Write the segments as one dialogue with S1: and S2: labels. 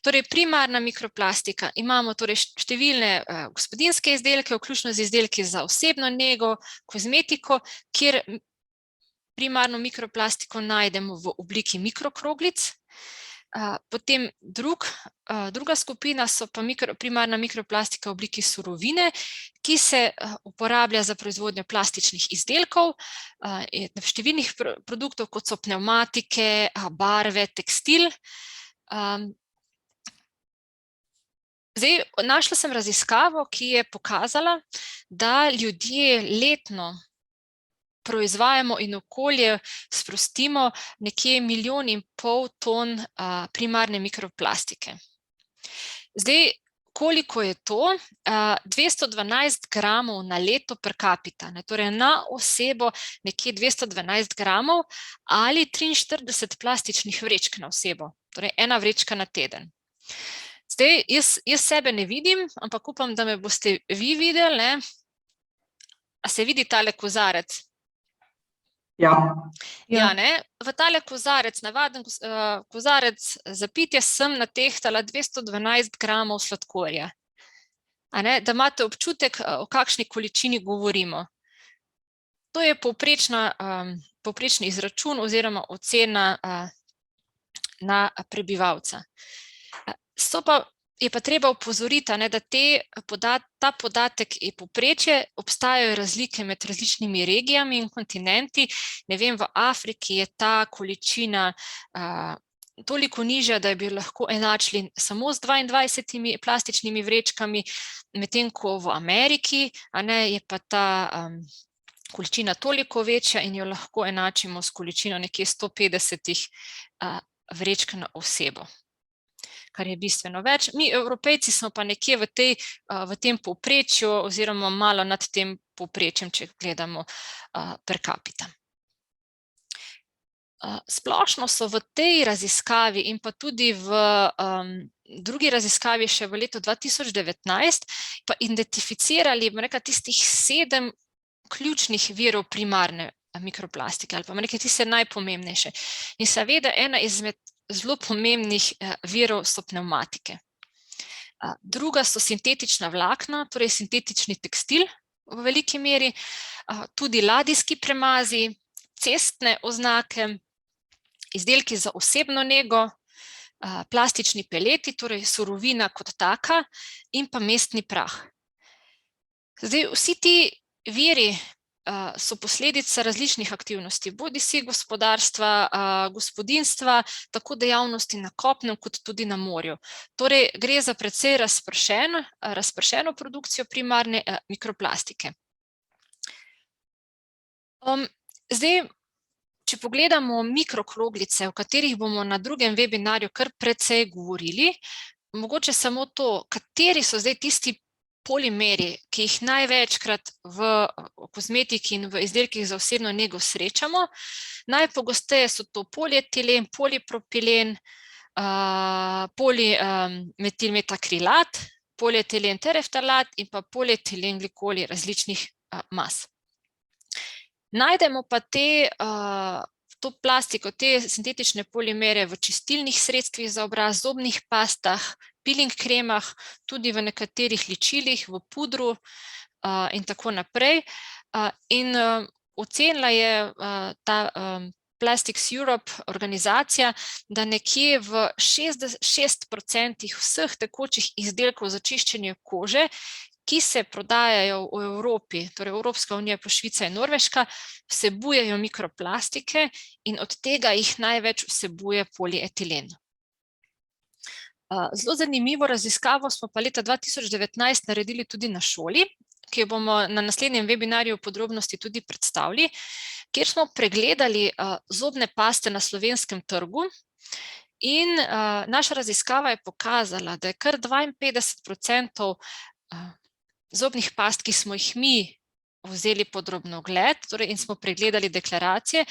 S1: Torej, primarna mikroplastika, imamo torej številne gospodinjske izdelke, vključno z izdelki za osebno nego, kozmetiko, kjer primarno mikroplastiko najdemo v obliki mikrokroglic. Potem druga skupina so pa primarna mikroplastika v obliki surovine, ki se uporablja za proizvodnjo plastičnih izdelkov, številnih produktov, kot so pnevmatike, barve, tekstil. Zdaj, našla sem raziskavo, ki je pokazala, da ljudje letno proizvajamo in okolje sprostimo nekje 1,5 milijona ton primarne mikroplastike. Zdaj, koliko je to? 212 gramov na leto per capita, torej na osebo nekje 212 gramov ali 43 plastičnih vrečk na osebo, torej 1 vrečka na teden. Zdaj, jaz sebe ne vidim, ampak upam, da me boste vi videli. A se vidi tale kozarec?
S2: Ja.
S1: Ja, ne? V tale kozarec, navaden kozarec za pitje, sem natehtala 212 gramov sladkorja. Da imate občutek, o kakšni količini govorimo. To je povprečni izračun oziroma ocena na prebivalca. Je pa treba opozoriti, da ta podatek je povprečje, obstajajo razlike med različnimi regijami in kontinenti. Ne vem, v Afriki je ta količina toliko nižja, da bi lahko enačili samo z 22 plastičnimi vrečkami, medtem ko v Ameriki je pa ta količina toliko večja in jo lahko enačimo s količino nekje 150 vrečk na osebo, kar je bistveno več. Mi, Evropejci, smo pa nekje v tem povprečju oziroma malo nad tem povprečjem, če gledamo per capita. Splošno so v tej raziskavi in pa tudi v drugi raziskavi še v letu 2019 pa identificirali, tistih 7 ključnih virov primarne mikroplastike, ali pa tiste najpomembnejše. In seveda ena izmed zelo pomembnih virov so pnevmatike. Druga so sintetična vlakna, torej sintetični tekstil v veliki meri, tudi ladijski premazi, cestne oznake, izdelki za osebno nego, plastični peleti, torej surovina kot taka, in pa mestni prah. Zdaj, vsi ti viri so posledica različnih aktivnosti, bodisi gospodarstva, gospodinjstva, tako dejavnosti na kopnem kot tudi na morju. Torej, gre za precej razpršeno produkcijo primarne mikroplastike. Zdaj, če pogledamo mikrokroglice, o katerih bomo na drugem webinarju kar precej govorili, mogoče samo to, kateri so zdaj tisti polimeri, ki jih največkrat v kozmetiki in v izdelkih za osebno nego srečamo. Najpogosteje so to polietilen, polipropilen, polimetilmetakrilat, polietilen tereftalat in pa polietilen glikoli različnih mas. Najdemo pa to plastiko, te sintetične polimere v čistilnih sredstvih za obraz, zobnih pastah, peeling kremah, tudi v nekaterih ličilih, v pudru in tako naprej. In ocenila je ta Plastics Europe organizacija, da nekje v 6% vseh tekočih izdelkov za čiščenje kože, ki se prodajajo v Evropi, torej Evropska unija, pa Švica in Norveška, vsebujejo mikroplastike in od tega jih največ vsebuje polietilen. Zelo zanimivo raziskavo smo pa leta 2019 naredili tudi na šoli, ki jo bomo na naslednjem webinarju v podrobnosti tudi predstavili, kjer smo pregledali zobne paste na slovenskem trgu. In naša raziskava je pokazala, da je kar 52% zobnih past, ki smo jih mi vzeli pod drobnogled, torej in smo pregledali deklaracije,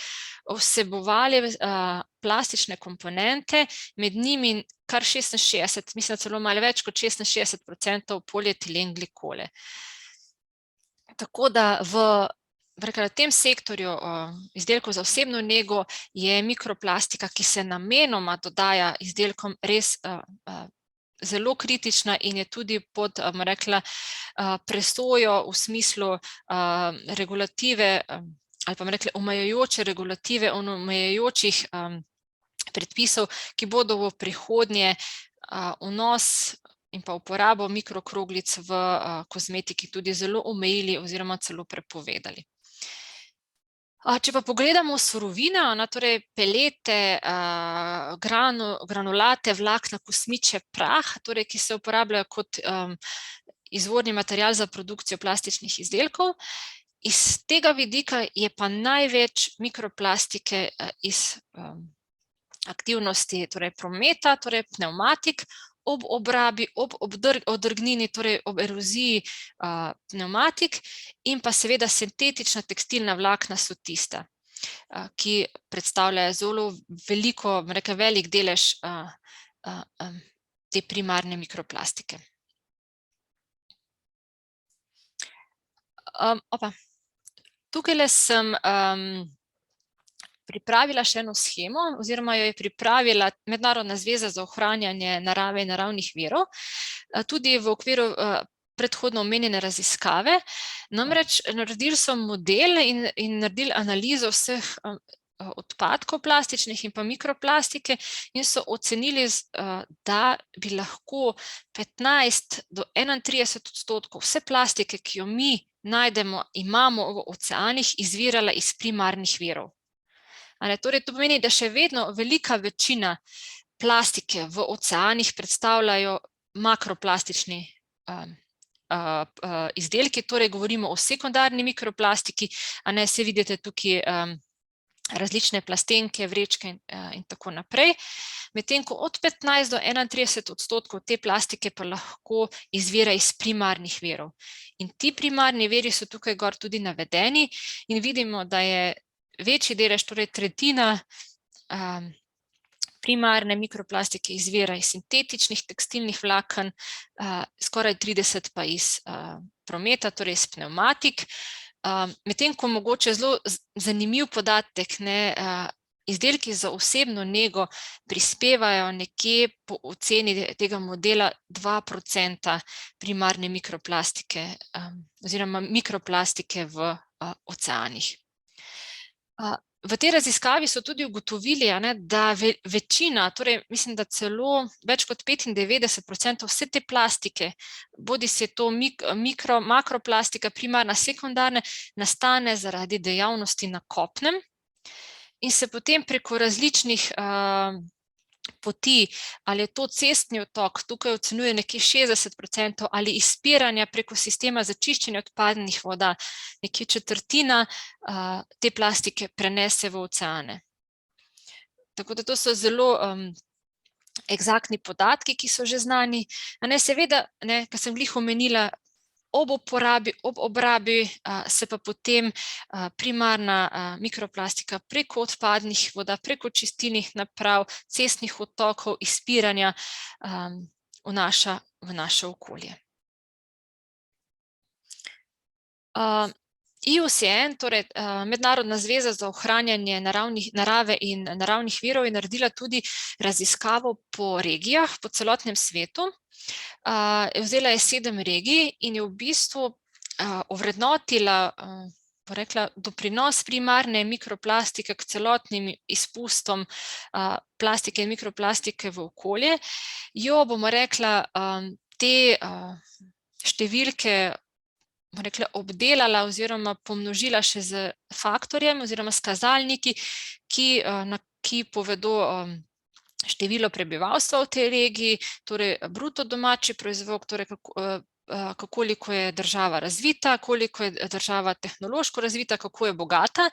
S1: vsebovali plastične komponente, med njimi kar 66, mislim celo malo več kot 66% polietilen glikole. Tako da v rekla, v tem sektorju izdelkov za osebno nego je mikroplastika, ki se namenoma dodaja izdelkom, res zelo kritična in je tudi pod, rekla, presojo v smislu regulative ali pa rekla omejujoče regulative, omejujočih predpisov, ki bodo v prihodnje vnos in pa uporabo mikrokroglic v kozmetiki tudi zelo omejili oziroma celo prepovedali. Če pa pogledamo surovine, torej pelete, granulate, vlakna, kosmiče, prah, torej, ki se uporabljajo kot izvorni material za produkcijo plastičnih izdelkov, iz tega vidika je pa največ mikroplastike iz aktivnosti, torej prometa, torej pnevmatik, ob obrabi, ob odrgnini, torej ob eroziji pnevmatik in pa seveda sintetična tekstilna vlakna so tista, ki predstavljajo zelo veliko, rekla, velik delež te primarne mikroplastike. Tukajle sem pripravila še eno shemo oziroma jo je pripravila Mednarodna zveza za ohranjanje narave in naravnih virov, tudi v okviru predhodno omenjene raziskave. Namreč naredili so model in naredili analizo vseh odpadkov plastičnih in pa mikroplastike in so ocenili, da bi lahko 15 do 31% vse plastike, ki jo mi najdemo, imamo v oceanih, izvirala iz primarnih virov. Torej, to pomeni, da še vedno velika večina plastike v oceanih predstavljajo makroplastični izdelki, torej govorimo o sekundarni mikroplastiki, se vidite tukaj različne plastenke, vrečke in tako naprej. Medtem ko od 15 do 31% te plastike pa lahko izvira iz primarnih virov. In ti primarni viri so tukaj gor tudi navedeni in vidimo, da je večji delež, torej tretjina primarne mikroplastike izvira iz sintetičnih tekstilnih vlaken, skoraj 30 pa iz prometa, torej iz pnevmatik. Medtem ko mogoče zelo zanimiv podatek, izdelki za osebno nego prispevajo nekje po oceni tega modela 2% primarne mikroplastike oziroma mikroplastike v oceanih. V tej raziskavi so tudi ugotovili, da večina, torej mislim, da celo več kot 95% vse te plastike, bodi se to makroplastika, primarna, sekundarna, nastane zaradi dejavnosti na kopnem in se potem preko različnih poti, ali je to cestni odtok, tukaj ocenjuje nekje 60%, ali izpiranja preko sistema za čiščenje odpadnih voda, nekje četrtina te plastike prenese v oceane. Tako da to so zelo eksaktni podatki, ki so že znani. Seveda, ko sem glih omenila, ob uporabi, ob obrabi se pa potem primarna mikroplastika preko odpadnih voda, preko čistilnih naprav, cestnih odtokov, izpiranja vnaša v naše okolje. IUCN, torej Mednarodna zveza za ohranjanje narave in naravnih virov, je naredila tudi raziskavo po regijah, po celotnem svetu. Vzela je 7 regij in je v bistvu ovrednotila, doprinos primarne mikroplastike k celotnim izpustom plastike in mikroplastike v okolje. Jo, bomo rekla, te številke obdelala oziroma pomnožila še z faktorjem oziroma s kazalniki, ki povedo število prebivalstva v tej regiji, torej bruto domači proizvod, torej koliko je država razvita, koliko je država tehnološko razvita, kako je bogata,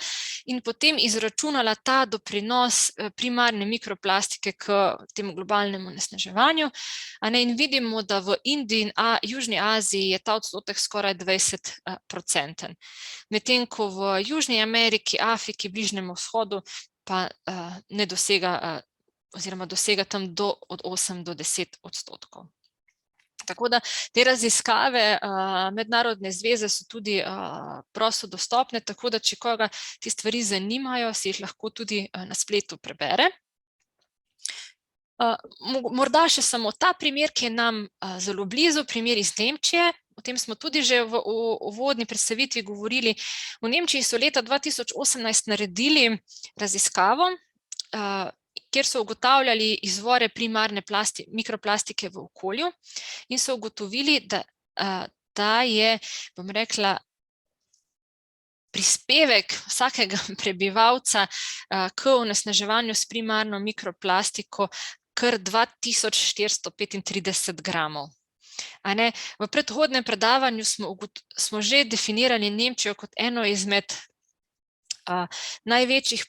S1: in potem izračunala ta doprinos primarne mikroplastike k temu globalnemu onesnaževanju. In vidimo, da v Indiji in Južni Aziji je ta odstotek skoraj 20%. Medtem ko v Južni Ameriki, Afriki, Bližnjem vzhodu pa ne dosega oziroma dosega tam od 8 do 10%. Tako da te raziskave mednarodne zveze so tudi prosto dostopne, tako da če koga te stvari zanimajo, si jih lahko tudi na spletu prebere. Morda še samo ta primer, ki je nam zelo blizu, primer iz Nemčije. O tem smo tudi že v uvodni predstavitvi govorili. V Nemčiji so leta 2018 naredili raziskavo, kjer so ugotavljali izvore primarne mikroplastike v okolju in so ugotovili, da je, bom rekla, prispevek vsakega prebivalca k onesnaževanju s primarno mikroplastiko kar 2435 gramov. V predhodnem predavanju smo že definirali Nemčijo kot eno izmed največjih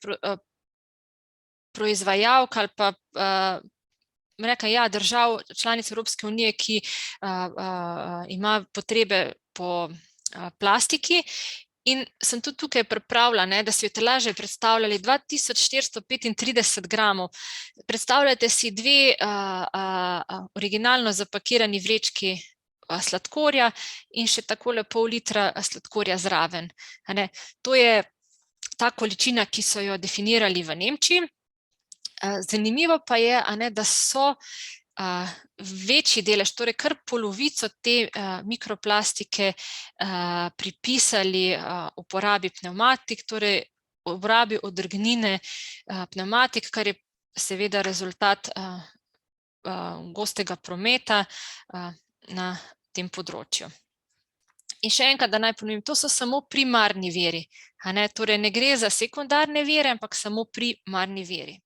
S1: proizvajalk ali pa držav članic Evropske unije, ki ima potrebe po plastiki. In sem tudi tukaj pripravila, da si jo lažje predstavljali, 2435 gramov. Predstavljate si dve originalno zapakirani vrečki sladkorja in še takole pol litra sladkorja zraven. To je ta količina, ki so jo definirali v Nemčiji. Zanimivo pa je, da so večji delež, torej kar polovico te mikroplastike pripisali uporabi pnevmatik, torej uporabi odrgnine pnevmatik, kar je seveda rezultat gostega prometa na tem področju. In še enkrat, da naj ponovim, to so samo primarni viri, torej ne gre za sekundarne vire, ampak samo primarni viri.